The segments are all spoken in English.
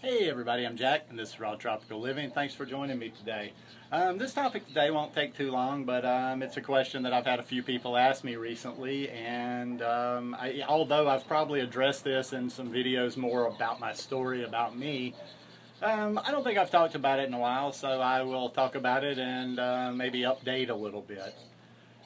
Hey everybody, I'm Jack and this is Raw Tropical Living. Thanks for joining me today. This topic today won't take too long, but it's a question that I've had a few people ask me recently, and although I've probably addressed this in some videos more about my story, about me, I don't think I've talked about it in a while, so I will talk about it and maybe update a little bit.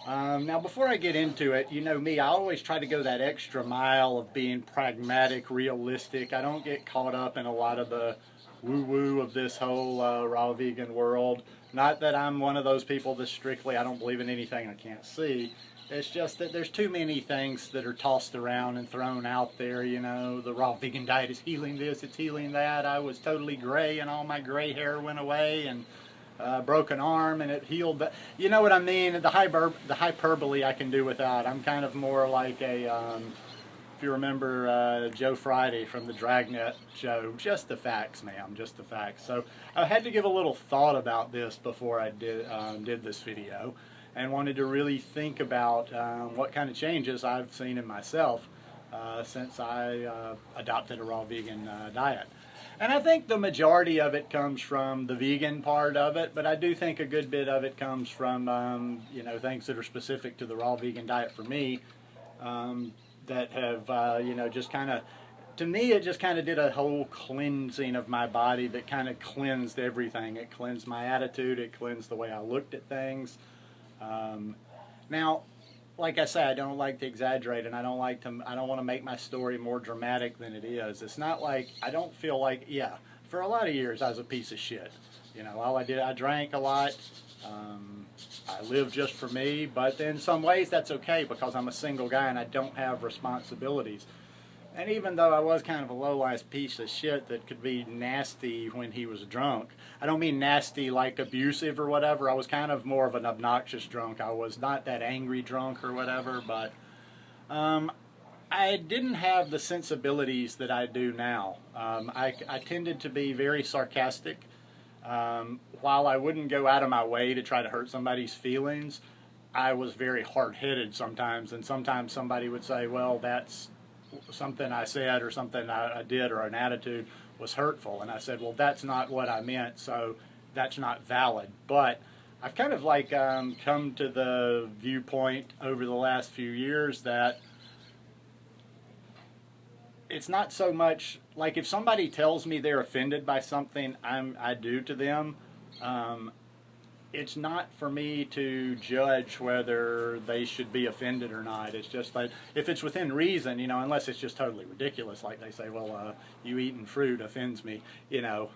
Now, before I get into it, you know me, I always try to go that extra mile of being pragmatic, realistic. I don't get caught up in a lot of the woo-woo of this whole raw vegan world. Not that I'm one of those people that strictly, I don't believe in anything I can't see. It's just that there's too many things that are tossed around and thrown out there, you know. The raw vegan diet is healing this, it's healing that. I was totally gray and all my gray hair went away, and broken arm and it healed. But you know what I mean? The hyperbole I can do without. I'm kind of more like a, if you remember Joe Friday from the Dragnet show, just the facts, ma'am, just the facts. So I had to give a little thought about this before I did this video, and wanted to really think about what kind of changes I've seen in myself since I adopted a raw vegan diet. And I think the majority of it comes from the vegan part of it, but I do think a good bit of it comes from, you know, things that are specific to the raw vegan diet for me, that have, you know, just kind of, to me, it just kind of did a whole cleansing of my body that kind of cleansed everything. It cleansed my attitude, it cleansed the way I looked at things. Now, like I say, I don't like to exaggerate, and I don't want to make my story more dramatic than it is. It's not like, I don't feel like, yeah, for a lot of years I was a piece of shit. You know, all I did, I drank a lot, I lived just for me, but in some ways that's okay because I'm a single guy and I don't have responsibilities. And even though I was kind of a low-life piece of shit that could be nasty when he was drunk, I don't mean nasty like abusive or whatever. I was kind of more of an obnoxious drunk. I was not that angry drunk or whatever, but I didn't have the sensibilities that I do now. I tended to be very sarcastic. While I wouldn't go out of my way to try to hurt somebody's feelings, I was very hard-headed sometimes, and sometimes somebody would say, well, that's something I said or something I did or an attitude was hurtful, and I said, well, that's not what I meant, so that's not valid. But I've kind of like come to the viewpoint over the last few years that it's not so much like if somebody tells me they're offended by something I do to them, it's not for me to judge whether they should be offended or not. It's just like, if it's within reason, you know, unless it's just totally ridiculous, like they say, well, you eating fruit offends me, you know,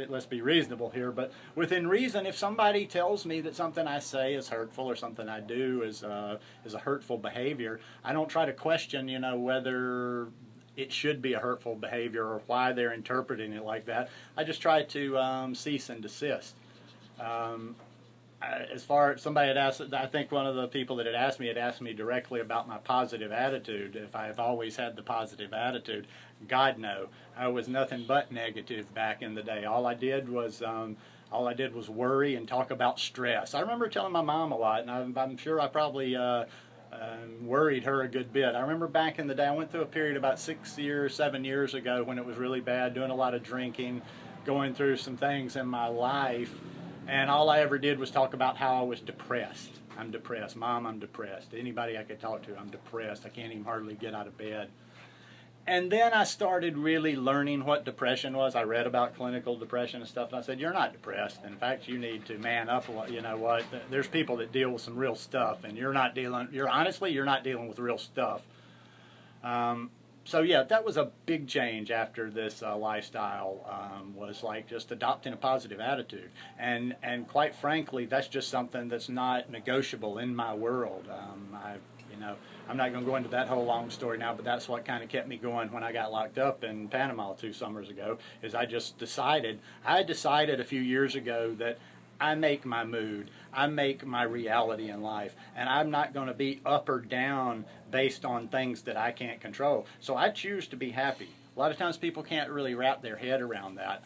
let's be reasonable here. But within reason, if somebody tells me that something I say is hurtful or something I do is a hurtful behavior, I don't try to question, you know, whether it should be a hurtful behavior or why they're interpreting it like that. I just try to cease and desist. As far as somebody had asked, I think one of the people that had asked me directly about my positive attitude, if I have always had the positive attitude. God, no. I was nothing but negative back in the day. All I did was worry and talk about stress. I remember telling my mom a lot, and I'm sure I probably worried her a good bit. I remember back in the day, I went through a period about 7 years ago when it was really bad, doing a lot of drinking, going through some things in my life. And all I ever did was talk about how I was depressed. I'm depressed. Mom, I'm depressed. Anybody I could talk to, I'm depressed. I can't even hardly get out of bed. And then I started really learning what depression was. I read about clinical depression and stuff, and I said, you're not depressed. In fact, you need to man up. You know what? There's people that deal with some real stuff, and you're not dealing with real stuff. So yeah, that was a big change after this lifestyle, was like just adopting a positive attitude. And quite frankly, that's just something that's not negotiable in my world. You know, I'm not going to go into that whole long story now, but that's what kind of kept me going when I got locked up in Panama 2 summers ago, is I decided a few years ago that I make my mood, I make my reality in life, and I'm not going to be up or down based on things that I can't control. So I choose to be happy. A lot of times people can't really wrap their head around that,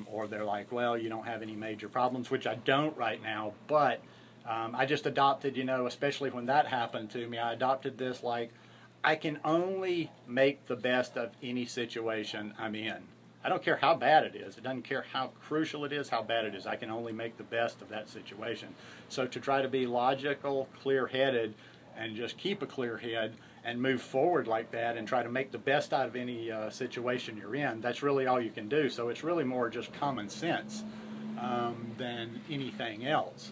or they're like, well, you don't have any major problems, which I don't right now, but I just adopted, you know, especially when that happened to me, I adopted this like, I can only make the best of any situation I'm in. I don't care how bad it is. It doesn't care how crucial it is, how bad it is. I can only make the best of that situation. So to try to be logical, clear-headed, and just keep a clear head and move forward like that and try to make the best out of any situation you're in, that's really all you can do. So it's really more just common sense than anything else.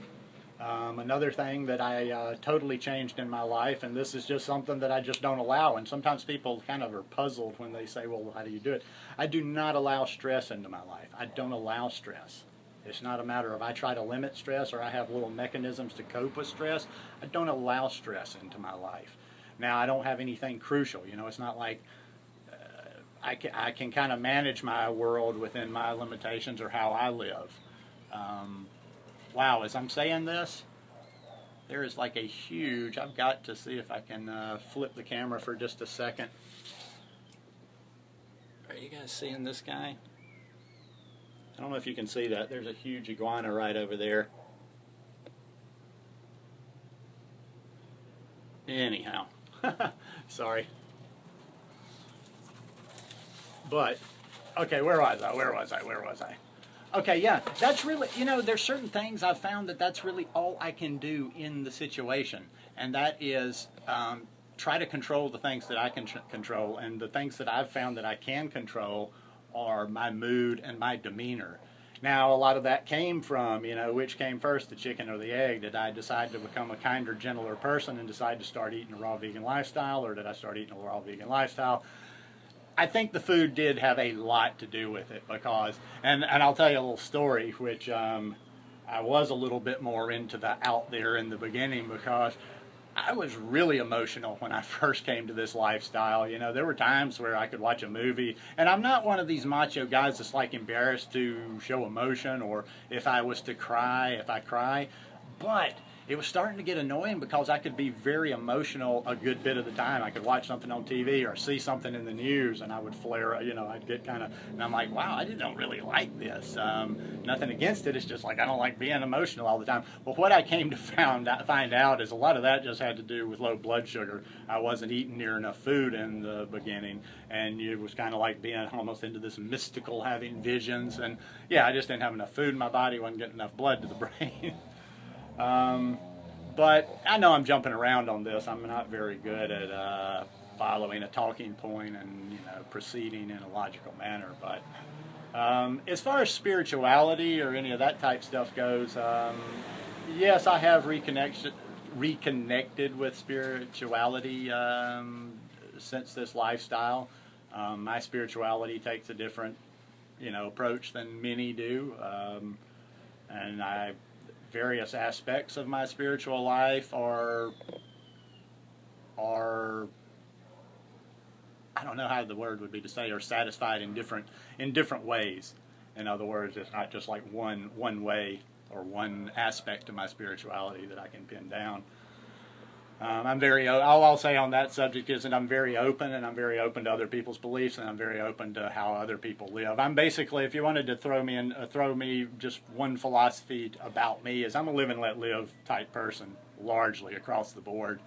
Another thing that I totally changed in my life, and this is just something that I just don't allow, and sometimes people kind of are puzzled when they say, well, how do you do it? I do not allow stress into my life. I don't allow stress. It's not a matter of I try to limit stress or I have little mechanisms to cope with stress. I don't allow stress into my life. Now, I don't have anything crucial. You know, it's not like I can kind of manage my world within my limitations or how I live. Wow, as I'm saying this, there is like a huge, I've got to see if I can flip the camera for just a second. Are you guys seeing this guy? I don't know if you can see that. There's a huge iguana right over there. Anyhow, sorry. But, okay, where was I? Okay, yeah, that's really, you know, there's certain things I've found that's really all I can do in the situation, and that is try to control the things that I can control, and the things that I've found that I can control are my mood and my demeanor. Now, a lot of that came from, you know, which came first, the chicken or the egg? Did I decide to become a kinder, gentler person and decide to start eating a raw vegan lifestyle, or did I start eating a raw vegan lifestyle? I think the food did have a lot to do with it because, and I'll tell you a little story, which I was a little bit more into the out there in the beginning because I was really emotional when I first came to this lifestyle. You know, there were times where I could watch a movie, and I'm not one of these macho guys that's like embarrassed to show emotion, or if I was to cry, if I cry, but it was starting to get annoying because I could be very emotional a good bit of the time. I could watch something on TV or see something in the news and I would flare, you know, I'd get kind of, and I'm like, wow, I don't really like this. Nothing against it, it's just like I don't like being emotional all the time. Well, what I came to find out is a lot of that just had to do with low blood sugar. I wasn't eating near enough food in the beginning, and it was kind of like being almost into this mystical, having visions, and yeah, I just didn't have enough food in my body, wasn't getting enough blood to the brain. But I know I'm jumping around on this. I'm not very good at following a talking point and, you know, proceeding in a logical manner. But as far as spirituality or any of that type stuff goes, yes, I have reconnected with spirituality since this lifestyle. My spirituality takes a different, you know, approach than many do, and various aspects of my spiritual life are I don't know how the word would be to say, are satisfied in different ways. In other words, it's not just like one way or one aspect of my spirituality that I can pin down. All I'll say on that subject is that I'm very open, and I'm very open to other people's beliefs, and I'm very open to how other people live. I'm basically, if you wanted to throw me just one philosophy about me, is I'm a live and let live type person, largely across the board.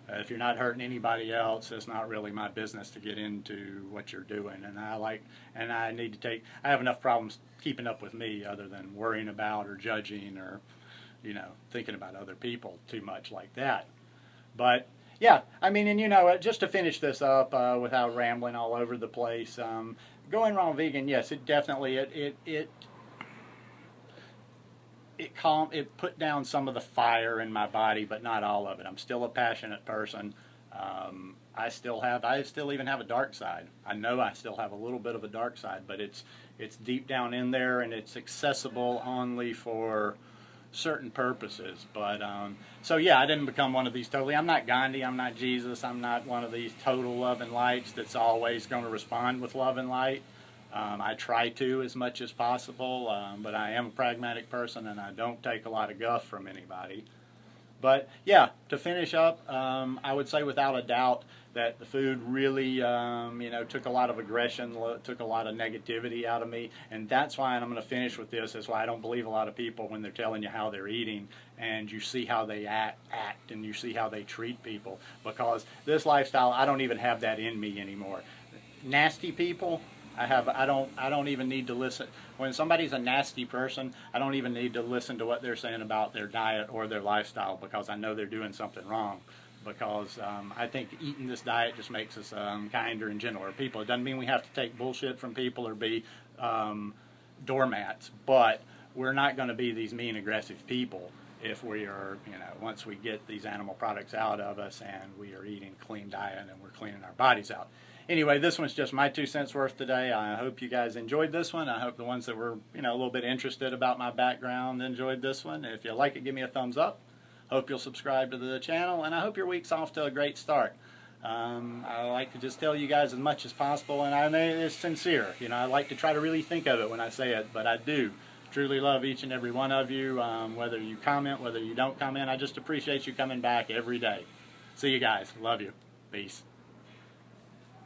If you're not hurting anybody else, it's not really my business to get into what you're doing. And I have enough problems keeping up with me other than worrying about or judging or, you know, thinking about other people too much like that. But yeah, I mean, and you know, just to finish this up without rambling all over the place, going raw vegan, yes, it definitely it put down some of the fire in my body, but not all of it. I'm still a passionate person. I still even have a dark side. I know I still have a little bit of a dark side, but it's deep down in there, and it's accessible only for certain purposes. But so yeah, I didn't become one of these totally, I'm not Gandhi, I'm not Jesus, I'm not one of these total love and lights that's always going to respond with love and light. I try to as much as possible, but I am a pragmatic person and I don't take a lot of guff from anybody. But yeah, to finish up, I would say without a doubt that the food really, you know, took a lot of aggression, took a lot of negativity out of me, and that's why, and I'm going to finish with this, is why I don't believe a lot of people when they're telling you how they're eating, and you see how they act and you see how they treat people, because this lifestyle, I don't even have that in me anymore. Nasty people, I don't even need to listen. When somebody's a nasty person, I don't even need to listen to what they're saying about their diet or their lifestyle, because I know they're doing something wrong. Because I think eating this diet just makes us kinder and gentler people. It doesn't mean we have to take bullshit from people or be doormats, but we're not going to be these mean, aggressive people if we are, once we get these animal products out of us and we are eating clean diet and we're cleaning our bodies out. Anyway, this one's just my 2 cents worth today. I hope you guys enjoyed this one. I hope the ones that were, a little bit interested about my background enjoyed this one. If you like it, give me a thumbs up. Hope you'll subscribe to the channel, and I hope your week's off to a great start. I like to just tell you guys as much as possible, and I know it's sincere. I like to try to really think of it when I say it, but I do truly love each and every one of you, whether you comment, whether you don't comment. I just appreciate you coming back every day. See you guys. Love you. Peace.